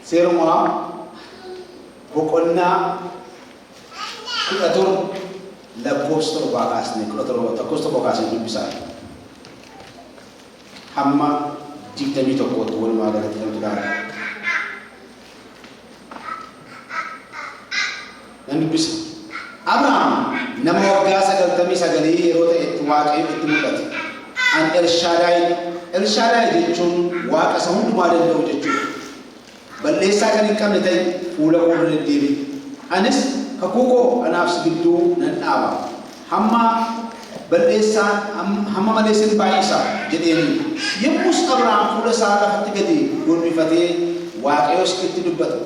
Seeruma boqonnaa kudha torba lakkoofsa torbaa kaasnee kudha torba lakkoofsa torbaa kaasnee dubbisaa hamma 21 walumaa galatti namtu gaara. Nan dubbisa. Abrahaam nama waggaa 99 yeroo ta'etti Waaqayyo itti mul'ate. An Elshaadaay jechuun Waaqa isa hundumaa danda'u jechuudha. Balleessaa kan hin qabne ta'e fuula koo dura deddeebi'e. Anis kakuu koo anaaf si gidduu nan dhaaba. Hamma maleessin baay'isaa jedheeni. Yommus Abrahaam fuula isaa lafatti gadi gurbifatee Waaqayyoos itti dubbata.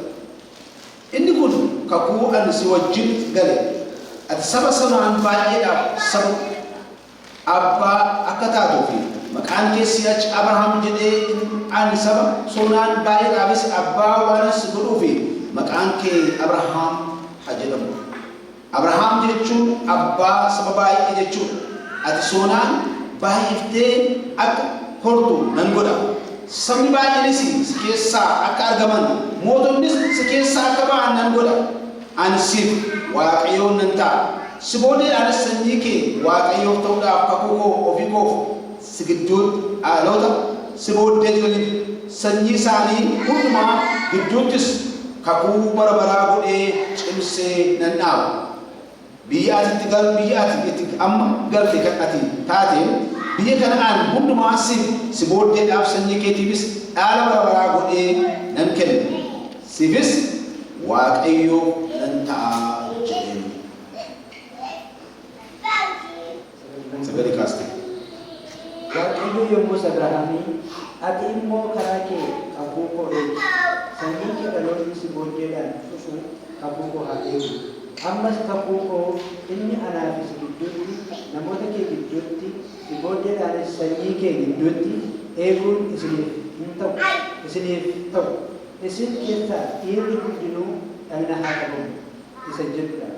Inni kun kakuu ani si wajjin gale. Ati saba sanaan baay'eedhaaf saba abbaa akka taatuuf maqaan kee si'achi Abrahaam jedhee ani saba sanaan baay'eedhaafis abbaa waan si godhuuf maqaan kee Abrahaam haa jedhamu. Abrahaam jechuun abbaa saba baay'ee jechuudha. Ati sanaan baay'iftee akka hortu nan godha. Sabni baay'eenis si keessaa akka argaman mootonnis si keessaa akka ba'an nan godha. Ani siif Waaqayyoon nan ta'a. Si booddeedhaanis sanyii kee Waaqayyoof ta'uudhaaf kakuu koo ofii koof si gidduutti dhaloota si booddee jiraniif sanyii isaanii hundumaa gidduuttis kakuu bara baraa godhee cimsee nan dhaaba. Biyya ati itti amma galte kan ati taateen biyya kanaan hundumaa si booddeedhaaf sanyii keetiifis dhaala bara baraa godhee nan kenna. Siifis Waaqayyoo nan ta'a jedheen. Sagalee kaastee. Waaqayyo yommus Abrahaamiin ati immoo karaa kee kakuu koo eegi. Sanyii kee dhaloonni si booddeedhaan dhufu kakuu koo haa eegu. Ammas kakuu koo inni anaa fi si gidduutti namoota kee gidduutti si booddeedhaanis sanyii kee gidduutti eeguun isiniif ta'u. Isin keessaa dhiirri hundinuu dhagna haa qabamu isa jedhudha.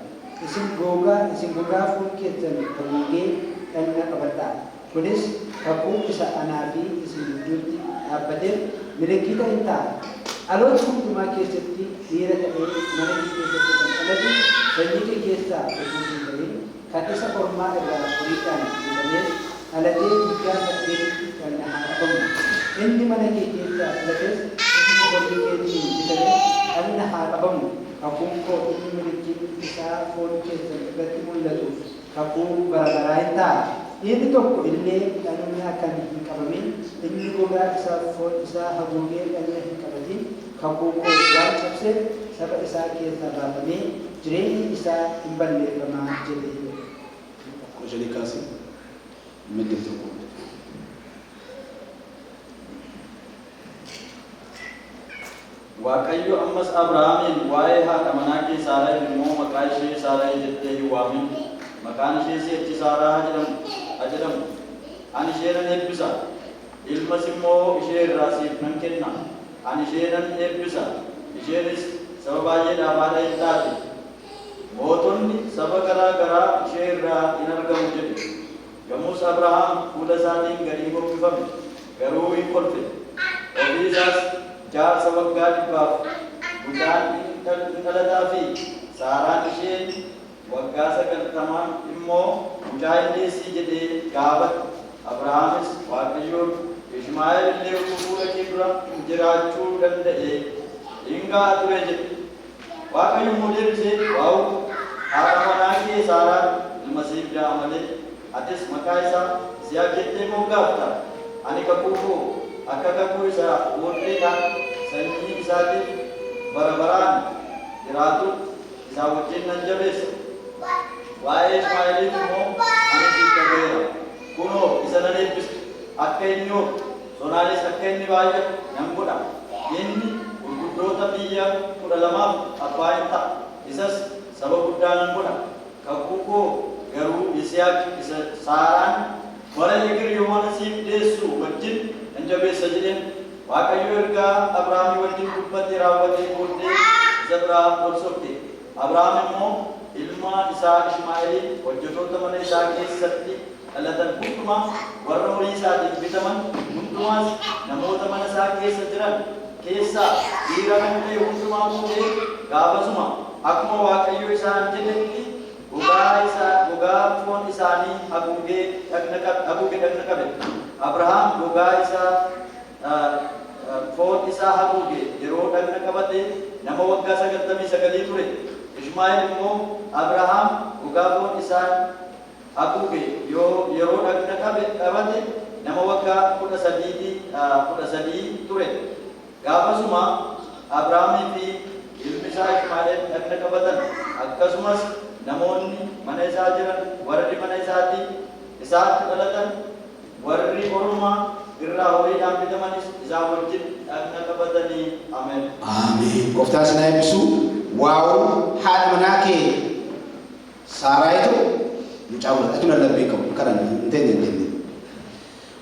Isin gogaa fuula keessan haguugee dhagna qabadhaa. Kunis kakuu isa anaa fi isin gidduutti dhaabbateef milikkita hin ta'a. Dhaloota hundumaa keessatti dhiira ta'ee mana kee keessatti kan dhalatu sanyii kee keessaa osoo hin ta'in kan isa ormaa irraa furiidhaan fuudhamees dhalatee guddaa saddeetitti dhagna haa qabamu. Inni mana kee keessaa dhalates inni horii keetiin bitamee dhagna haa qabamu. Kakuun koo inni milikiin isaa foon keessan irratti mul'atu kakuu bara baraa hin ta'a. Dhiirri tokko illee dhagna akka hin qabamin inni gogaa isaa foon isaa haguugee dhagna hin qabatin kakuu koo waan cabseef saba isaa keessaa baafamee jireenyi isaa hin balleeffamaa jedhee. Kushanii kaasee midde tokko. Waaqayyo ammas Abrahaamiin waa'ee haadha manaa kee Saaraa immoo maqaa ishee Saaraa jettee hin waamin. Maqaan ishee si'achi Saaraa haa jedhamu. Ani ishee nan eebbisa. Ilmas immoo ishee irraa siif nan kenna. Ani ishee nan eebbisa. Isheenis saba baay'eedhaaf haadha hin taate. Mootonni saba garaa garaa ishee irraa hin argamu jedhe. Yommus Abrahaam fuula isaatiin gadi gombifame. Garuu hin kolfe. Ofii isaas jaarsa waggaa 100 guddaan dhalataa fi Saaraan isheen waggaa 90 immoo mucaa hin deessii jedhee gaafate. Abrahaamis Waaqayyoon Ishmaa'eel illee fuula kee dura jiraachuu danda'e hin ga'a ture jedhe. Waaqayyo immoo deebisee waa'u haadha manaa kee Saaraan ilma siif da'a malee atis maqaa isaa Yisihaaq jettee moggaafta. Ani kakuu koo akka kakuu isaa booddeedhaan sanyii isaatiif bara baraan jiraatu isaa wajjin nan jabeessa. Waa'ee Ishmaa'eeliif immoo ani siif dhaga'eera. Kunoo isa nan eebbisa. Akka inni oofu sonaanis akka inni baay'atu nan godha. Inni gurguddoota biyya 12 abbaa hin ta'a. Isas saba guddaa nan godha. Kakuu koo garuu Yisihaaq isa Saaraan bara eger yommuu siif deessu wajjin nan jabeessa jedheen. Waaqayyo ergaa Abrahaamii wajjin dubbatee raawwatee booddee isa biraa ol sobde. Abrahaam immoo ilma isaa Ishmaa'eeliin hojjettoota mana isaa keessatti dhalatan hundumaa warra horii isaatiin bitaman hundumaas namoota mana isaa keessa jiran keessaa dhiira kan ta'e hundumaa fuudhee gaafasuma akkuma Waaqayyo isaan jedhetti gogaa foon isaanii haguugee dhagna qabe. Abrahaam gogaa isaa foon isaa haguuge yeroo dhagna qabate nama waggaa 99 ture. Ishmaa'eel immoo Abrahaam gogaa foon isaa haguuge yeroo dhagna qabate nama waggaa 13 ture. Gaafasuma Abrahaamii fi ilmi isaa Ishmaa'eel dhagna qabatan akkasumas namoonni mana isaa jiran warri mana isaatti dhalatan warri ormaa irraa horiidhaan bitamanis isaan wajjin dhagna qabatanii. Ameen. Ameen. Gooftaan sinaa eebbisu. Waaw haadha manaa kee Saaraayitu mucaa godhatu na labbee qabu kanan hin teenye.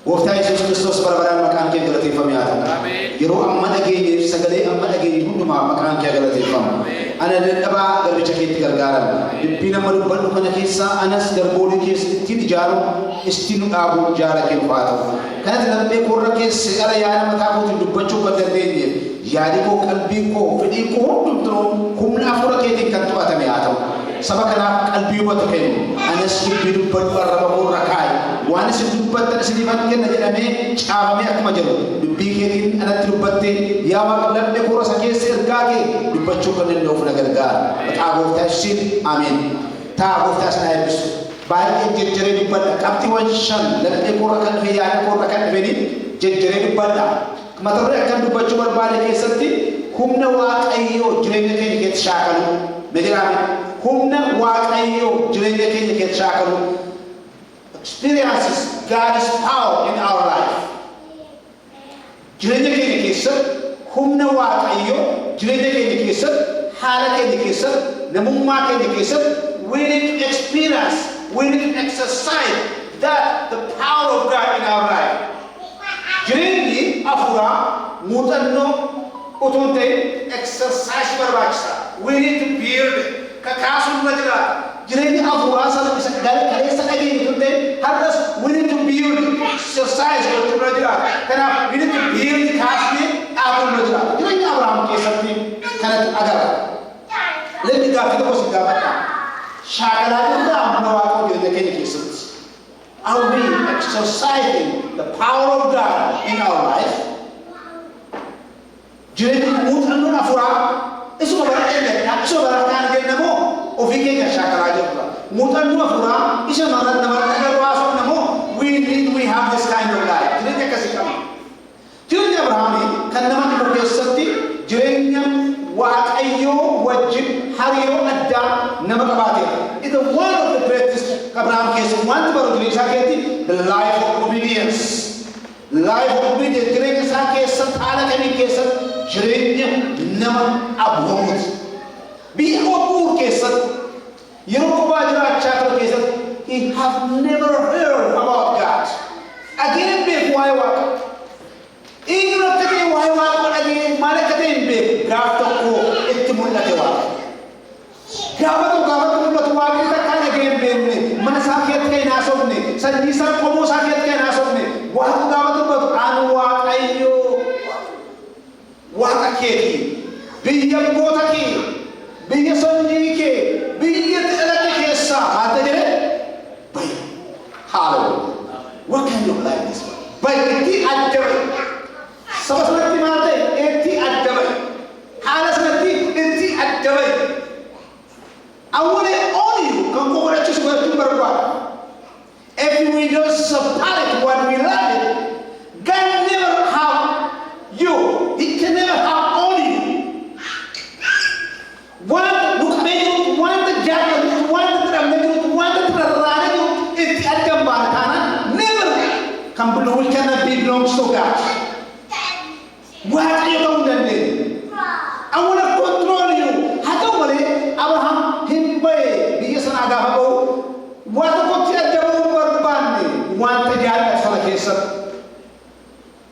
Gooftaan Yesuus Kiristoos barbaraan maqaan kee galateeffamee haa ta'u. Yeroo amma dhageenyeef sagalee amma dhageenye hundumaa maqaan kee galateeffamu. Ana dadhabaa garbicha keetti gargaarama. Dubbii nama dubbadhu kana keessaa anas darboolii keessa ittiin ijaaru ittiin dhaabu jaara kee haa ta'u. Kanatti labbee koorra keessa ala yaada mataa kootiin dubbachuu kan dandeenyeef yaadi koo qalbii koo fedhii koo hundumtuu humna hafuura keetiin kan to'atame haa ta'u. Saba kanaaf qalbii hubatu kennu. Anas dubbii dubbadhu arraba koorra kaa'i. Waan isin dubbattan isiniifan kenna jedhamee caafamee akkuma jiru dubbii keetiin anatti dubbatte yaa Waaqa laphee koorra isa keessa ergaa kee dubbachuu kan danda'uuf na gargaara. Maqaa Gooftaa Yesuusiin ameen. Taa Gooftaa sana eebbisu. Baay'ee jejjeree dubbadha. Qabxiiwwan 5 laphee koorra kan dhufe yaada koorra kan dhufeen jejjeree dubbadha. Mata duree akkan dubbachuu barbaade keessatti humna Waaqayyoo jireenya keenya keessatti shaakalu. Meediraame humna Waaqayyoo jireenya keenya keessatti shaakalu. Experiences God's power in our life. Jireenya keenya keessatti humna Waaqayyoo jireenya keenya keessatti haala keenya keessatti namummaa keenya keessatti we need to experience, we need to exercise that the power of God in our life. Jireenyi hafuuraa muuxannoo utuu hin ta'in exercise barbaachisa. We need to build it. Kakaasuun irra jiraata. Jireenyi hafuuraa sana isa kaleessa dhageenye utuu hin ta'in har'as we need to build it. Exercise gochuu irra jiraata. Kanaaf we need to build it kaasnee dhaabuun irra jiraata. Jireenya Abrahaam keessatti kanatti agarra. Leenni gaaffii tokko si gaafadha. Shaakalaa jirraa humna Waaqayyoo jireenya keenya keessatti. Are we exercising the power of God in our life? Jireenyi muuxannoon hafuuraa isuma baradheedha. Isuma barataan kennamoo ofii keenya shaakalaa jirra. Muuxannoo hafuuraa isa nama dhagarwaasuun namoo we have this kind of life. Jireenya akkasii qabna. Jireenya Abrahaamii kan nama dhibu keessatti jireenya Waaqayyoo wajjin hariiroo addaa nama qabaateedha. It's one of the greatest Abrahaam keessatti wanti baru jireenya isaa keessatti the life of obedience. Life of obedience jireenya isaa keessatti haala kamii keessatti jireenya nama aboomuuti. Biyya Obuur keessatti yeroo kophaa jiraachaa ture keessatti he have never heard about God. Dhageen beeku waa'ee Waaqa. Inni akka ta'e waa'ee Waaqa dhageen maal akka ta'e hin beeku. Gaaf tokko itti mul'ate Waaqa. Gaafa mul'atu Waaqni takka dhageen beekne mana isaa keessatti kan hin haasofne sanyii isaa qomoo isaa keessatti kan hin haasofne Waaqa gaafa dubbatu ani Waaqayyoo Waaqa keetii biyya goota kee biyya sanyii kee biyya dhalate keessaa maal jedhe bayi haaloo what kind of life is bayi itti adda bayi saba sanatti maal ta'e itti adda bayi haala sanatti itti adda bayi awwalee ooni kan kokoraachis godhachuun barbaada if we don't support what we love God never have you. He can never have only you. One look at one the jacket, one the rani, it's at the Bartana. Never can cannot be belongs to God. What are you doing? I want to control you. How do Abraham him by the Yasanagabo? What the Kotia Bandi? One the jacket for the case of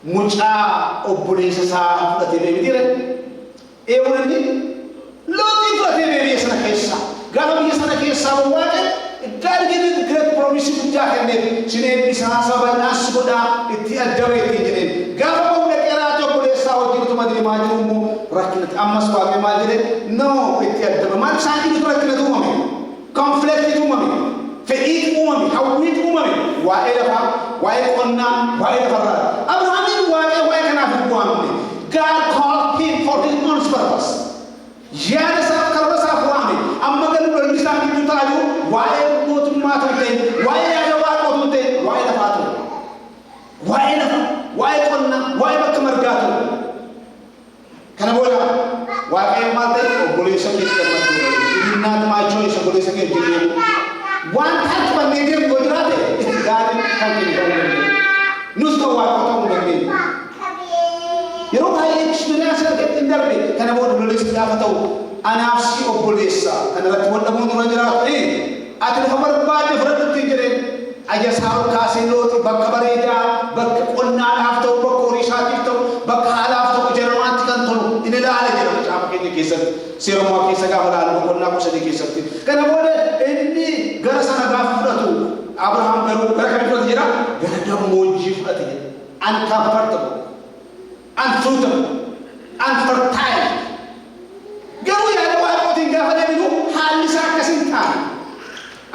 mucaa obboleessa isaa fudhatee deebi'eera. Eewwanni lootii fudhatee deebi'ee sana keessa. Gaafa biyya sana keessaa Waaqni gaarganii great promise guddaa kenneef sineen isaa sabanaas godhaa itti adda baheetti jedheen. Gaafa humna qeeraa obboleessaa wajjin utuma deemaa jiru immoo rakkina kanatti ammas waaqni maal jedhe no itti addaba maal isaanii bitu rakkinatu uumame konfliktii uumame fedhii uumame hawwii uumame waa'ee lafaa waa'ee qonnaa waa'ee lafarraa Abrahaamin waa'ee kanaaf hin bu'amne God called him for his own purpose yaada isaa karoora isaa waame amma galuu lolli isaa gidduu taa'u waa'ee mootummaa ta'e waa'ee yaada waaqootu ta'e waa'ee lafaa ta'e waa'ee lafa waa'ee qonnaa waa'ee bakka margaa ta'e kana booda waaqayyo maal ta'e obboleessa keessa gammachuu ilmaat maachoo isa obboleessa keessa jiru waan taatu bannee deemu yoo jiraate gaariin kan kennu ta'uu danda'a nus ta'u waaqota ta'uu dandeenya yeroo baay'ee experience argate hin darbe kana booda lolli gaafa ta'u anaaf si obboleessa kana irratti waldhabuun dura jiraatu ati lafa barbaadde fudhadhutti hin jedheen ajasaa kaasee looti bakka bareedaa bakka qonnaadhaaf ta'u bakka horiishaatiif ta'u bakka haalaaf ta'u ijaaramatti kan tolu inni ilaala jedhamu caama keenya keessatti seerummaa keessa gaafa laalu qonnaa kusadii keessatti kana booda inni gara sana gaafa fudhatu Abrahaam garuu gara kan fudhate jedha gara gammoojjii fudhate jedha uncomfortable unfruitable unfertile garuu yaada waaqootiin gaafa deebiinu haalli isaa akkasiin taane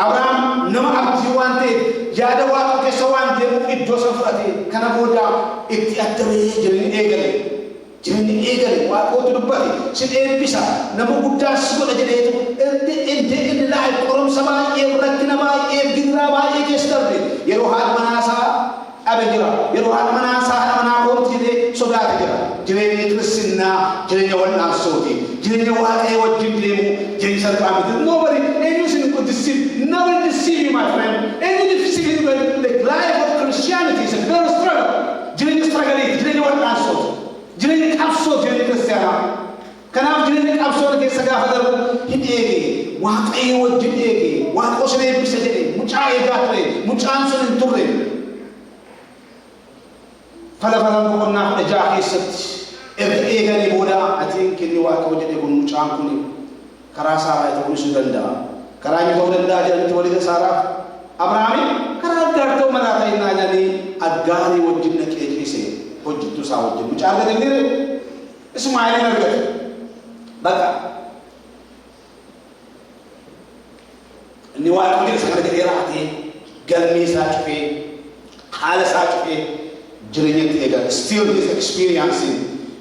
Abrahaam nama abdii waan ta'eef yaada waaqoo keessa waan deemuuf iddoo isa fudhate kana booda itti addabee jireenya eegale waaqootu dubbate sin eebbisa nama guddaa si godha jedheetu inni laa'e qoromsa baay'ee rakkina baay'ee gidiraa baay'ee keessa darbe yeroo haadha manaasaa dhabe jira yeroo haadha manaasaa haadha manaa koomti jedhee sodaate jira jireenya kiristinnaa jireenya wal'aansooti jireenya waaqayyo wajjin deemu jireenya salphaa miti nobody never deceive you my friend any deceive the life of Christianity is a very struggle jireenya struggle jireenya wal'aansooti jireenya qabsoo jireenya kiristiyaanaa kanaaf jireenya qabsoo keessa gaafa darbu hin eege waaqayyo wajjin eege waaqoo sana eebbisa jedhe mucaa eegaa ture mucaan sun hin turre falafalan boqonnaa 16 keessatti erga eeganii booda atiin kenni waaqayyo jedhe kun mucaan kun karaa saaraa ta'uu isuu danda'a karaa inni ta'uu danda'a jedhanitti walitti saaraaf Abrahaamiin karaa aggaar ta'uu malaa ta'innaa jedhanii aggaarii wajjin dhaqee ciise hojjittuu isaa wajjin mucaa argatanii Ismaa'eelin argate bakka inni waaqayyo jedhe sana jedhee raatee galmee isaa cufee haala isaa cufee jireenya eegaa still he is experiencing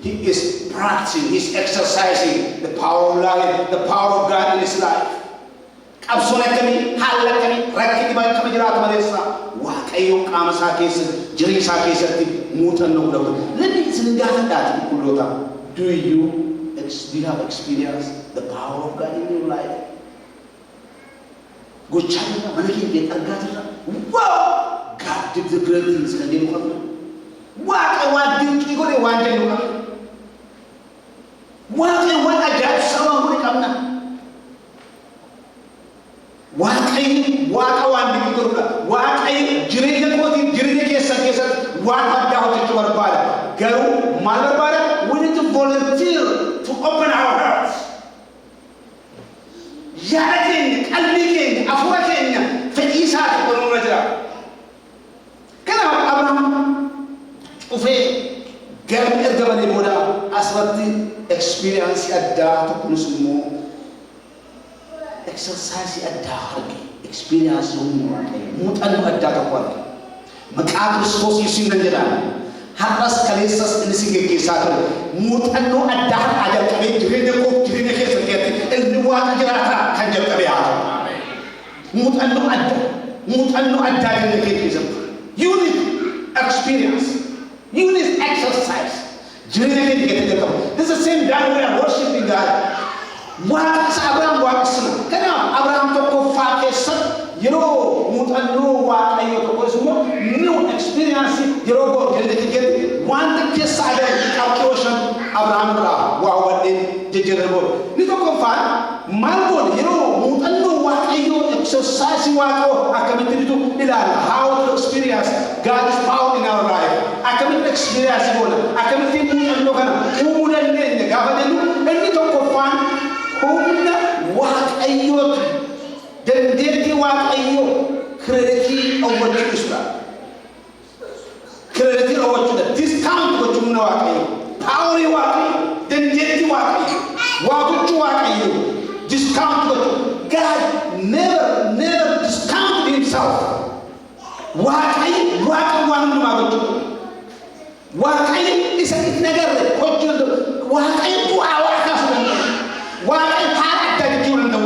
he is practicing he is exercising the power of life the power of God in his life qabsoon akkamii haala akkamii rakkinni baay'ee jiraata maleessa waaqayyo qaama isaa keessa jireenya isaa keessatti muuxannoo godhatu namni isin gaafadhaati qulqulloota do you have experienced the power of God in your life gochaa jirra mana keenya argaa jirra wow God did the great things kan jedhu qabna waaqayyo waan dinqii godhe waan jennu qabna waaqayyo waan ajaa'ibsaa waan godhe qabna waaqayyo waaqa waan dinqii godhudha waaqayyo jireenya kootiin jireenya keessatti waan addaa hojjechuu barbaada garuu maal barbaada we need to volunteer to open our hearts yaada keenya qalbii keenya afuura keenya fedhii isaati qonuura jira kanaaf Abrahaam ufee gara ergamanii booda asirratti experience addaa tokkonis immoo exercise addaa arge experience muuxannoo addaa tokko arge maqaa Kiristoos Yesuusiin nan jedhaan har'as kaleessas inni si geggeessaa ture muuxannoo addaa har'aa jalqabee jireenya koo jireenya keessa keessatti inni waaqa jiraataa kan jalqabee haa ta'u muuxannoo addaa jireenya kee keessatti you need experience you need exercise jireenya kee keessatti jalqabu this is the same time we are worshiping God waaqa isa Abrahaam waaqessina kanaaf Abrahaam tokkoffaa keessatti yeroo muuxannoo waaqayyo tokkos immoo new experience yeroo goor jedhee wanta keessa adeemu calculation Abrahaam irraa waa wadeen jejjerrebo ni tokkoffaan maal godhe yeroo muuxannoo waaqayyo exercise waaqoo akkamitti bitu ilaala how to experience God's power in our life akkamitti experience goona akkamitti muuxannoo kana uumuu dandeenya gaafa jennu inni tokkoffaan humna waaqayyooti dandeettii waaqayyo kireeditii hawwachuu isudha kireeditii hawwachuudha discount gochuun waaqayyo paaworii waaqayyo dandeettii waaqayyo ዋጎቹ ዋቀዩ discount God never discounted himself ዋቀይ ዋቀዋን ማጎቹ ዋቀይ ይሰጥ ነገር ሆጆ ዋቀይ ዋዋካስ ዋቀይ ታቀደጅ ነው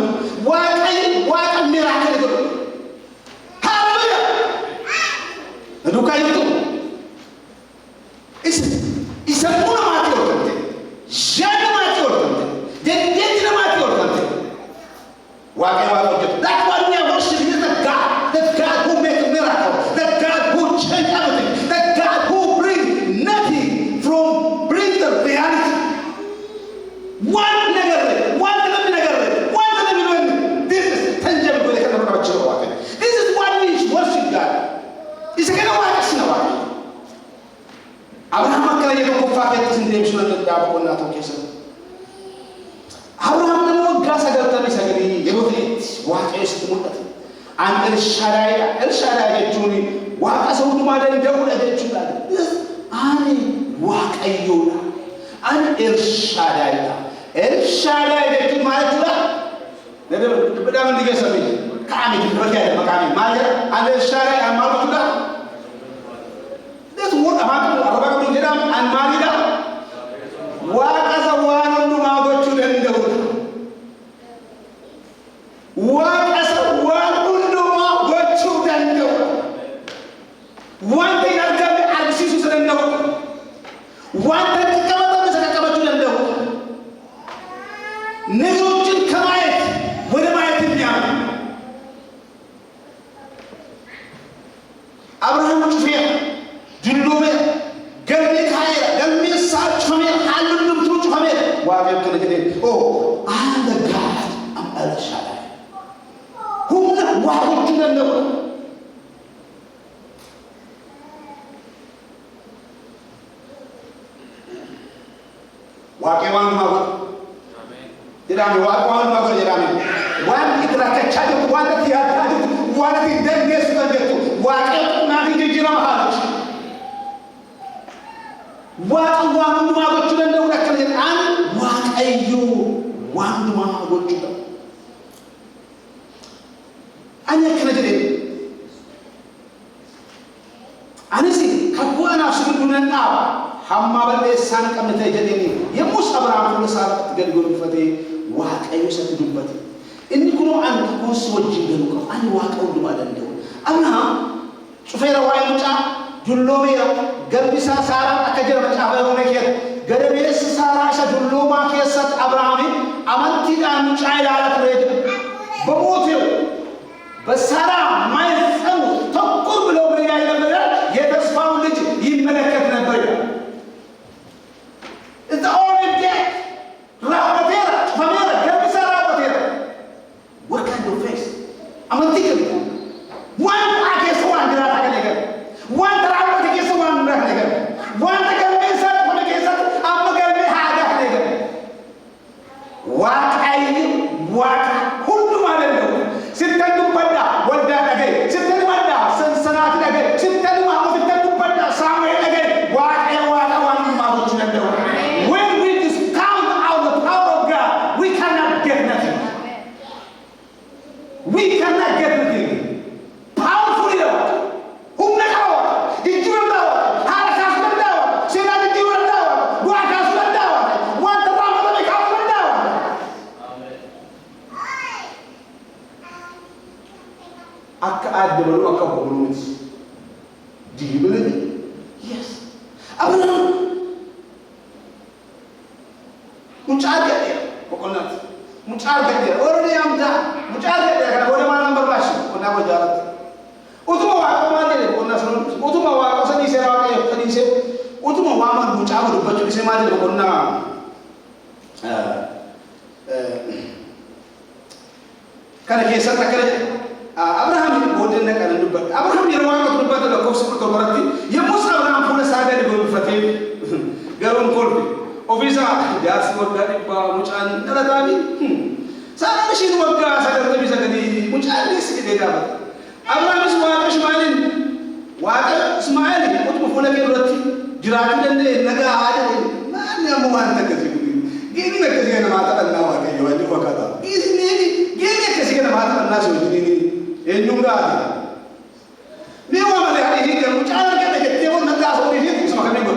ዋቀይ ዋቀ ሚራክል ነው ሃሌሉያ ዱካይቱ ይሰሙና ማቴዎስ ጀነ ማቴዎስ ደንደት ማቴዎስ ዋቀይ ዋቀ that's why we are worshiping the God who makes miracles, the God who changes everything, the God who brings nothing from brings the reality. One ነገር this is tangible this is what we worship God. Is it gonna work now? አብርሃም አከራየ ከፋፈት እንደምሽለ ተዳቆና ተከሰ አብርሃም ደግሞ ጋሳ ገብተን ሰገሪ የሮቴት ዋቄስ ሙለት አንድ እርሻዳይ ጀቹኒ ዋቃ ሰውቱ ማለት ደውለ ጀቹላ አኒ ዋቀዩና አኒ እርሻዳይ ጀቹ ማለት ላ በደም እንዲገሰም ካሚ በካይ መካሚ ማለት አንድ እርሻዳይ አማሉት ላ this word about አረባከ ጀዳም አንማሊዳ ዋቃ ሰዋኑ ማጎቹ እንደው ዋቃ ሰዋኑ ማጎቹ እንደው ዋንተ ያርጋለ አልሲሱ ስለነው ዋንተ ተቀበለ ተቀበሉ እንደው ነገሮችን ከማየት ወደ ማየት የሚያም አብርሃም ጩፌ ድሎሜ ገልሜ ካየ ገልሜ ሳቸሜ አሉንም ጩፌ ዋቀ ከነገደ ኦ አለ ጋድ አምአልሻላ ሁሉ ዋቆቹ እንደው ዋቄዋን ማወቅ ይዳም ዋቄዋን ማወቅ ይዳም ዋን ይትራከቻለ ዋንት ያታዱ ዋንት ደንገስ ተደቱ ዋቄውና እንዲጅራ ማለት ዋቄዋን ማወቅ እንደው ለከለ አን ዋቀዩ ዋንዱ ማወቅ ነው አኛ ከነገደ አንሲ ከቆና ስሉነና ሐማ በለሳን ቀምተ ጀደኒ የሙስ አብርሃም ሁለሳት ገልጎል ፈቴ ዋቀዩ ሰትዱበት እንኩኖ አንተ ኮስ ወጅደኑ ከ አን ዋቀው እንደማደንደው አብርሃም ጩፌራ ዋይንጫ ዱሎሜ ገልቢሳ ሳራ አከጀረ መጫፈ ሆነከ ገደቤስ ሳራ ሸዱሎማ ከሰት አብርሃም አመንቲ ዳንጫ ያላት ረጅ በሞቴው በሳራ ማይፈሙ ተቁር ብለው በላይ ነበር የተስፋው ልጅ ይመለከት ነበር it's only death rabatera famera gabisa rabatera what kind of face I'm thinking one against one grata galega one rabat against one grata galega one gabisa against am galbe haga galega what I what ሁሉ ማለት ነው ሲተዱ በዳ ወልዳ ነገር ሲተዱ በዳ ሰንሰናት ነገር ሲተዱ ማሙት ሲተዱ በዳ ሳሙኤል ነገር ዋቀ ዋን ማሙት ነው when we discount out the power of God we cannot get nothing powerfully who make our did you know how to cast them down say that did you know what cast them down what the power to make cast them down አከአደበሉ አከበሉት do you believe it yes አብርሃም ሙጫገደ ወቆናት ሙጫገደ ወረደ ያምዳ ሙጫገደ ወደ ማን ነበር ባሽ ወና ወጃራት ኡቱማ ዋቆ ማለት ወና ሰው ኡቱማ ዋቆ ሰኒ ሰራቀ ሰኒ ሰ ኡቱማ ዋማን ሙጫገደ በጭ ዲሴ ማለት ወና ከነ ከሰጠ ከለ አብርሃም ወደነ ቀንንበት አብርሃም የረዋቀቱበት ለኮስ ተወረቲ የሙሳ አብርሃም ሁለ ሳገድ ጎልፈቴ ገሩን ኮልቢ ኦፊሳ ዳስ ወጋዲ ባሙጫን ተረታቢ ሳራሽን ወጋ ሳደርተ ቢሰገዲ ሙጫን ዲስ ገዳባ አብርሃም ስዋቀሽ ማልን ዋቀ እስማኤል ቁጥሙ ሁለ ገሮቲ ጅራቱ ደነ ነጋ አደ ማን ያሙ አንተ ከዚህ ግን ነከዚህ ገና ማጣጣ Enyungati. Ni wa male hari ni kan cara kita jette won nanda so ni isma kami go.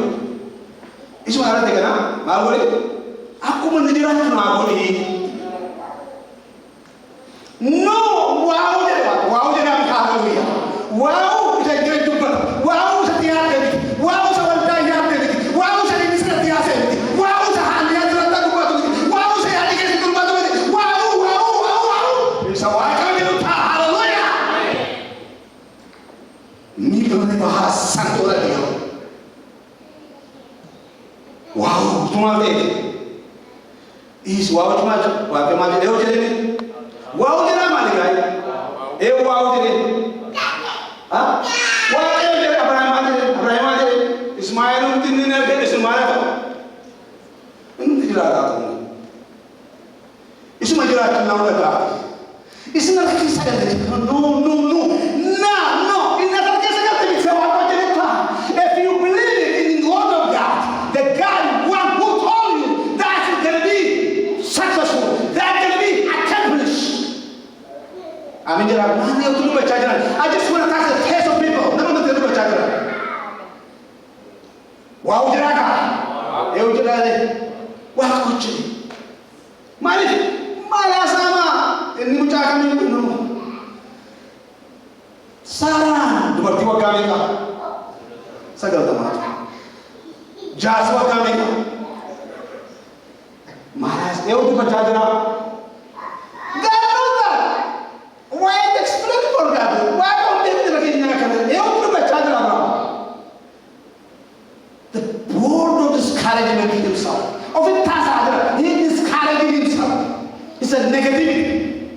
Isma harate kana magori. Aku mendirat magori. No, wow je am khalu ya. Wow je gre jumpa. Wow setiap kali. Wow sawalta ya de. Wow sari misra dia se. Wow sahani ya rata ko tu. Wow se ani ke tu bato. Wow. Isa wa ka ni ta haleluya. Ni kone bahas santora dia. Wow, cuma de. Is wow cuma wa ke ma de je ni. Wow je na ma de gai. Wow je. Ah? Wow je Abraham aja. Ismail mungkin ni nak jadi Ismail tu. Ini tidak ada tu. Isu majulah kan nama dah. Isu nak kisah kan? No. Ini nak kisah kan? Tapi saya apa jadi tak? If you believe in the word of God, the God one who told you that's going to be successful, that's going to be accomplished. Amin jadi. Mana yang tu baca jalan? I just want to touch the taste of people. Nama tu baca jalan. Wow jeraga, eu jeraga, wah kucing, malah sama, ini muncul kami itu, saran, dua tiga kami kan, segala teman, jaswa kami kan, malah eu tu baca jeraga, garuda, why explain for God, why compare lagi ni nak kena, eu tu baca jeraga. The board of discouragement himself. Of it he discouraged himself. It's a negativity.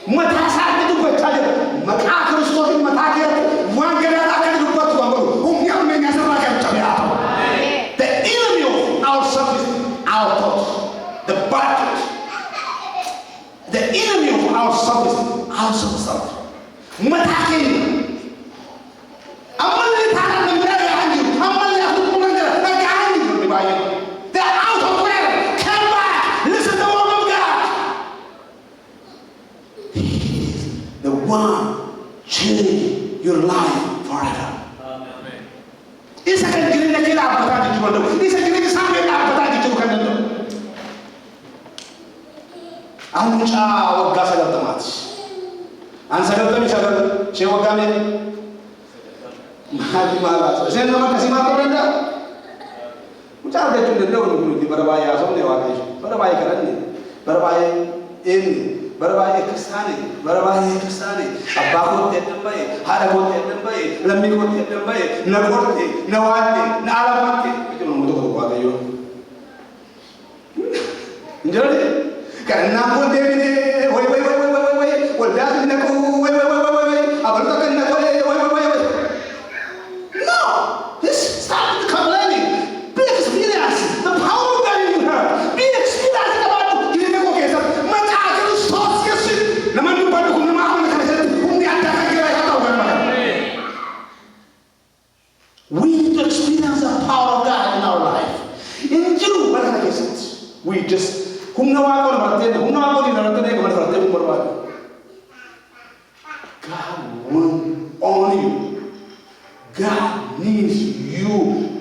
Matasa itu baca je. Maka Kristus ini mata dia. Wan kena akan lupa tuan guru. Yang mengasah akan capai apa? The enemy of ourselves is our thoughts. The battle. The enemy of ourselves is our self. Mata ini. Amal ni tangan menjadi they're out of prayer. Come back. Listen to the word of God. He is the one changing your life forever. Amen. Isa kan gini nak kira apa tadi cuma tu. Isa gini sampai apa tadi cuma kan tu. Anca wagga sagal tamat. An sagal tami sagal cewa kami. Mahal malas. Saya nama kasih mata rendah. Ucap dia cuma dulu di berbahaya, somne wakil. Berbahaya kerana ni, berbahaya ini, berbahaya kesana, berbahaya kesana. Abah kot terbaik, hara kot terbaik, lembi kot terbaik, nagot nawati, nalamati. Itu nama tu kot wakil yo. Jadi, kerana nagot dia ni, woi, wadah ni nak woi, abang tu kan nak woi. No, this start complaining. Be experienced the power of God in her. Be experienced about it. Kita kok kisah. Mata akan sos yesin. Nama tu pada guna mahu nak kisah. Kung dia ada kira yang tahu kan mana. We need to experience the power of God in our life. In Jeru pada kisah. We just humna wakon berarti, humna wakon di dalam tu ni berarti berbuat. God will honor you. God needs you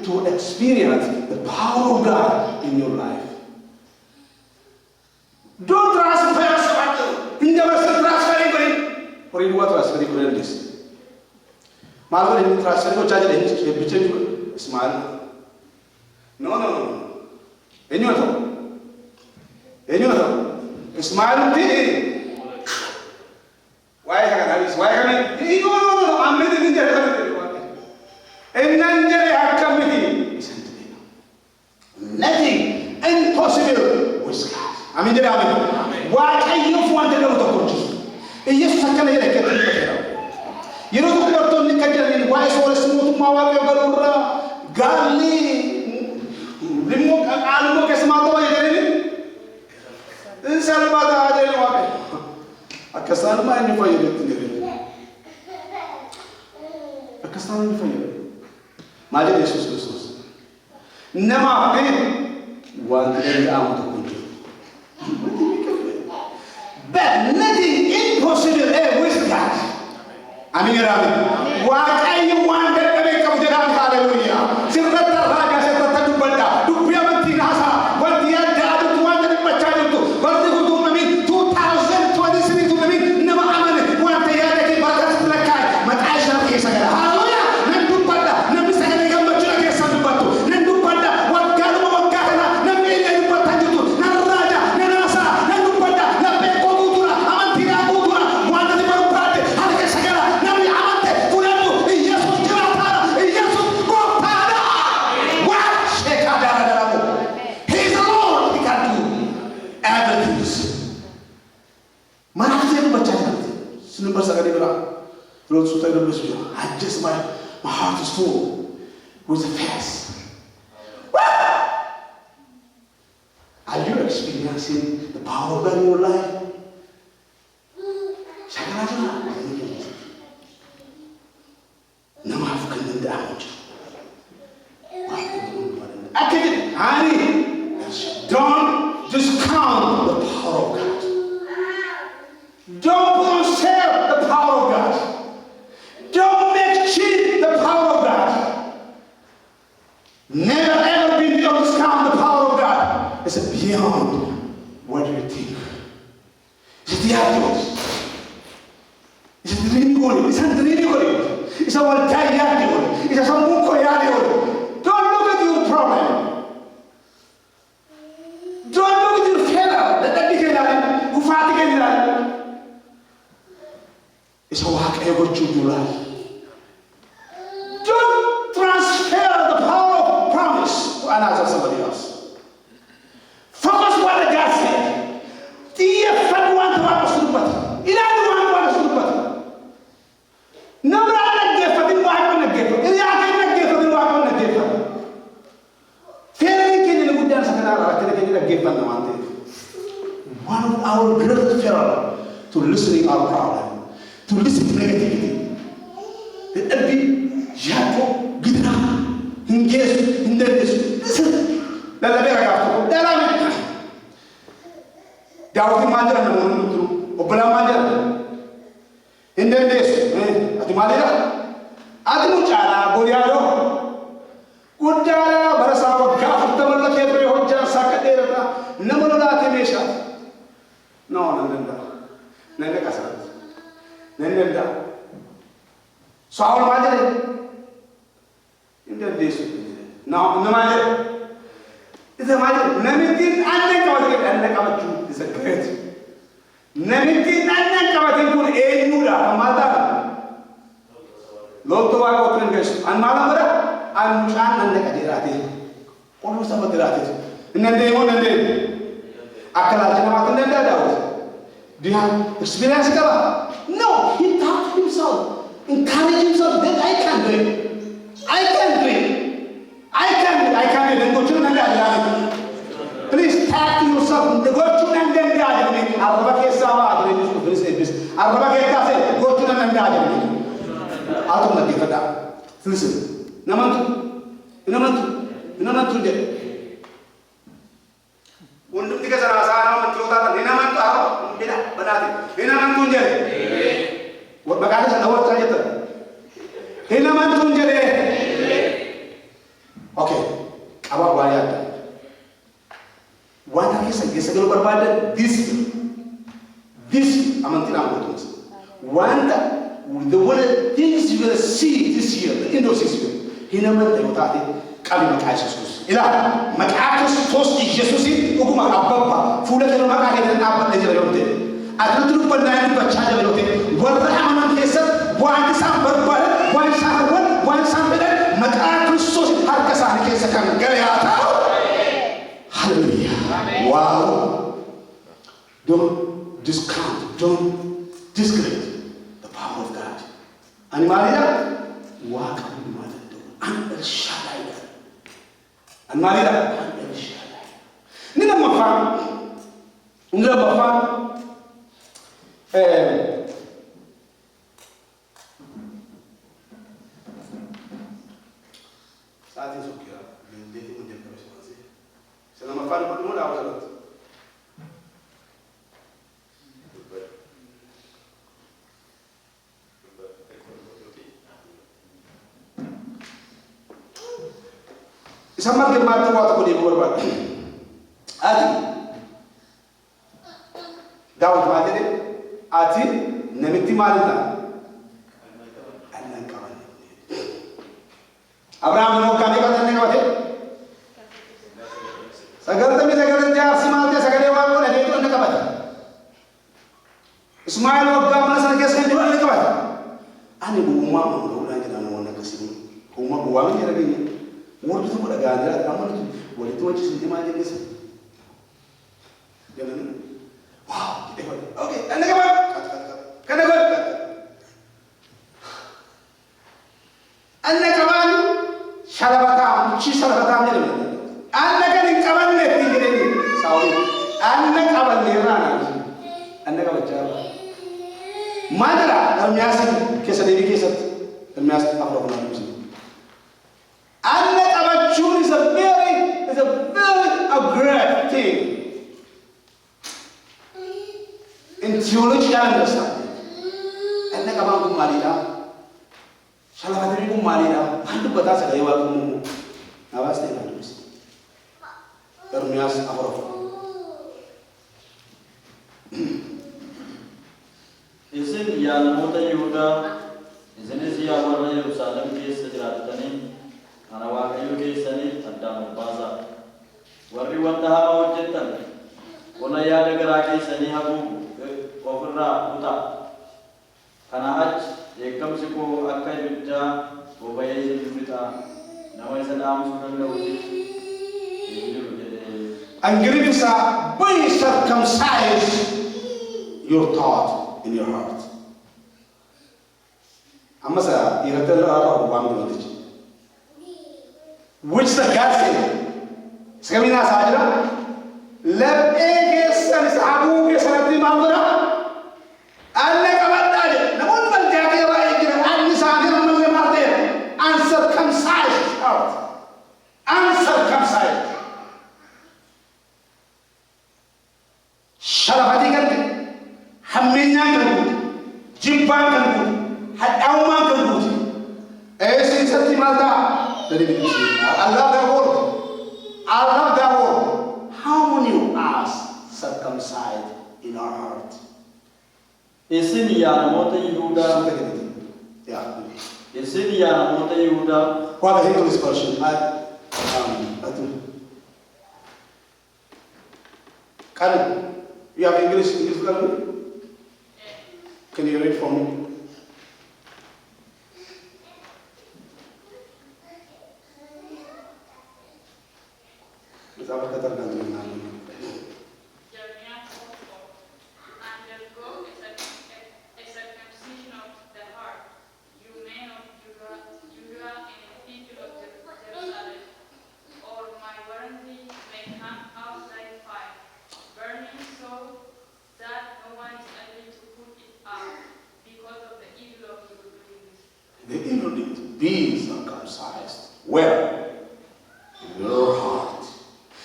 to experience the power of God in your life. Don't transfer sesuatu. Tidak bisa transfer ini. Orang dua transfer ini boleh dis. Malah ini transfer itu caja ini bicara juga Ismail. No. Ini apa? Ismail ini. Why kan habis? Why kan? Ini no. Ambil ini jadi. Nothing impossible with God. Amin jadi amin. Wah kayu fuan tidak untuk kunci. Yesus akan ada kita kita. Yesus tu bertemu ni kajian ini. Wah soal semua tu mawar yang berurah. Gali. Limu alu ke semua tu yang jadi ni. Insya Allah ada aja yang wah. Akasan mana ni fayda tu ni. Akasan ni fayda. Malah Yesus Kristus. Nama apa? Wanita yang amat kunci. But nothing impossible with God. Amin Rabbi. Waaqayyo waan dadhabee qabu jedhaan haleluuyaa. Sirratti raajaa sirratti dubbadha. Dubbii amantiin haasaa. Wanti yaadda aduutu waan dhiphachaa jirtu. Barri guutuu namiin 2023 namiin nama amane wanta yaada kee barakatti lakkaa'e maqaa isaa keessa gala. Haleluuyaa. Nan dubbadha. Namni sagalee gammachuu keessaa dubbattu. Nan dubbadha. Waggaadhuma waggaa kana namni illee dubbataa jirtu. Nan raajaa. Nan haasaa. Nan dubbadha. Laphee koo guutuudha. Amantiidhaan guutuudha. Wanta ni barbaade harka keessa gala. Namni amante fudhadhu. Iyyesuus jiraataadha. Iyyesuus gooftaadha. Waan sheekaa daradaramu. He is the Lord. He can do everything. Mana saya baca nanti. Sebentar sekali berapa? Lord sudah ada bersedia. I just my heart is full with the fast. Are you experiencing the power of God in your life? Saya rasa nama bukan benda amat. Akhirnya hari don't discount the power of God. Don't put on sale the power of God. Don't make cheap the power of God. Never ever be able to discount the power of God. It's beyond what you think. It's the absolute. It's the dream goal. It's a dream goal. It's a one time goal. It's a some goal. Don't look at your problem. Don't look at your failure. That became that. Who fought against that? It's a work ever to do life. Don't transfer the power of promise to another somebody else. Focus what the God said. Dia faduan tawa surupat. Ila duan tawa surupat. Namra naggefa din wa ko naggefa. Ila akin naggefa din wa ko naggefa. Failing kini nagudan sa kanara kini naggefa naman din. One of our greatest failure to listening our problem. To listen to negativity. Abi jato gidna hinges hindes listen. Dalla bera gafto. Dalla me. Dawti manjara na mon mutru. Obla manjara. Hindes ati malira. Ati mucara goriado. Gudara barasa gafto tamalla kebre hojja sakadera. Namala ati mesha. No nanda. Nanda kasar. Nenda. Saul majare. India desu. Now majare. It's a majare. Namitin anne kawati anne kawatu. It's a great. Namitin anne kawati pun enuda amada. Lokto wa open gas. Anmala mara anchan anne kadirati. Kono sama dirati. Nende mo nende. Akal aja nama nende daud. Dia experience kala. No, he thought himself, encourage himself that I can do it. I can do it. I can do it. I can do it. Go to Nanda. Please talk to yourself. Go to Nanda. Arba ke sawa adre ni ko please please. Arba ke ta se go to Nanda. Atum na kifada. Listen. Namantu je. Undum tiga sana sana mencoba ni namantu apa? Beda berarti. Ini namantu je. Makanya saya awal saja tu. Hina mantun jadi. Oke, awak bayar. Wanda kisah kalau berbeda this amantin aku tu. Wanda the one things you will see this year, the end of this year. Hina mantun tadi kami makai Yesus. Ila makai Kristus Yesus itu hukum apa? Fulah kalau makai kita apa aja leonte. Ada tu pandai baca aja leonte. Warna aman kisah. Buat sambar bar, buat sambar, maka Kristus harga sahari kesakan gaya tahu. Haleluya. Wow. Don't discount, don't discredit the power of God. Animalnya, wah kamu mana tu? Anel Shaddai. Animalnya, Anel Shaddai. Ini nama apa? Saat itu kira, menjadi menjadi masing-masing. Selama faham pada mula awal salat. Sama ke mata waktu aku di luar ati Daud mati deh ati nemiti malina anak kawan Abraham no kami kata ne kawate sagar tami sagar dia simalte sagar dia wago na itu anak kawate Ismail waktu mana sana keskan dia anak kawate ani bu umma ulang kita nak kasih umma uang ni lagi ni umur itu pada ganda kamu tu boleh tu aja sendiri macam ni jangan wow okay anak kawate kata anak kawan syarabatam ci syarabatam ni anak kan kawan ni tinggi ni sawi anak kawan ni rana anak kawan jawab madara termiasa kisah diri kisah termiasa apa pun ada mesti anak kawan curi is a very great thing in theology understand anak kawan ku malida salah satu ku malida hantu bata sa gawa ku mu awas ni ada mesti termiasa apa pun isin ya namoota Yihuudaa isinis yaa warra Yerusaalem keessa jiraatanii ana Waaqayyo keessanii addaan baasa warri wanta hamaa hojjettan ona yaada garaa keessanii haguugu ofirraa kutaa kana achi eeggamsi koo akka ibiddaa boba'ee isin fixaa nama isa dhaamsuu danda'uuti hin jiru jedhee Angripsa be circumcise your thought in your heart. Amasa iratel apa buang itu. Which the God said. Sekarang ini sahaja. Lab ke sanis abu ke sanatri mamura. Anda kawan tadi. Namun menjadi orang yang anda sahaja mengemarte uncircumcised heart. Uncircumcised. Syarafati kan hamilnya kan jimpa kan hadauma kan esin sati malta dari bisnis I love that word how many of us circumcised in our heart isin yaa namoota Yihuudaa yeah isin yaa namoota Yihuudaa what the English version Can you have English can you read for me? Apa kata dengan Jeremiah 4:4 undergo a circumcision of the heart, you men of Judah and people of Jerusalem, or my warranty may come out like fire, burning so that no one is able to put it out because of the evil of your doings. the evil deeds be circumcised. Where? In your heart.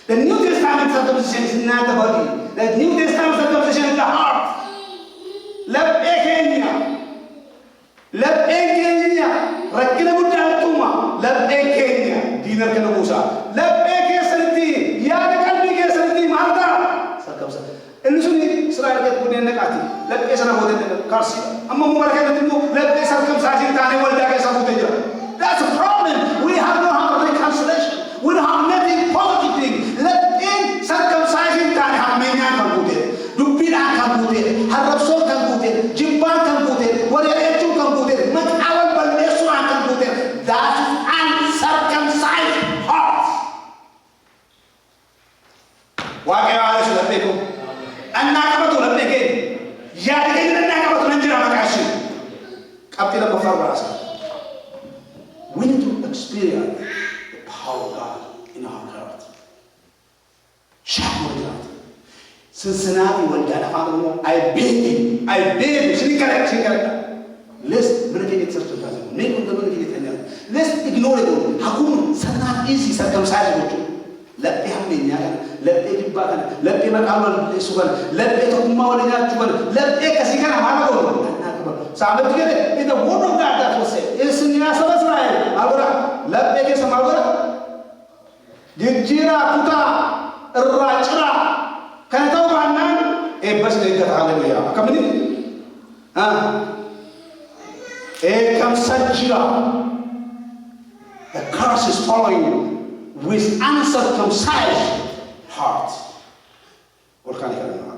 The New Testament circumcision is not the body. The New Testament circumcision is the heart. Lab ekenya. Rakkina guddaa tuma. Lab ekenya. Diinar kana Musa. Lab ekesanti. Yaada qalbii keessatti maalta? Circumcision. Inni suni Israa'el keessatti buddeen naqaati. Lab sana boodee karsi. Amma muumara keessatti immoo lab circumcision taanee waldaa keessa buutee jira. That's a problem. We have no reconciliation. We don't have nothing positive thing. Let in circumcising time hamenya kan bute, dupira kan bute, harapso kan bute, jimpan kan bute, whatever kan bute, makawal balnesu kan bute. That is uncircumcised heart. Waqai harus lebihku. Anak apa tu lebihku? Ya dengan anak apa tu nanti ramai kasih. Kapten apa farwas? We need to experience power of God in our heart. Shout it out. Cincinnati went down. I beg you. Sini correct. Let's bring it circumcised. Make the bring it anyhow. Let's ignore it. Hakum sangat easy circumcised itu. Lebih hamilnya, lebih dibakan, lebih makan sukan, lebih tukumma walinya cuman, lebih kasihkan apa kau? Sahabat kita, itu bodoh tak ada selesai. Isinya sama Israel. Agora, lebih ke sama agora. jijjiiraa kutaa irraa ciraa kana ta'uu baannaan eebbas eeggata. Haleluyaa. Akkamitti eeggamsa jira. The curse is following you with uncircumcised heart. What kind of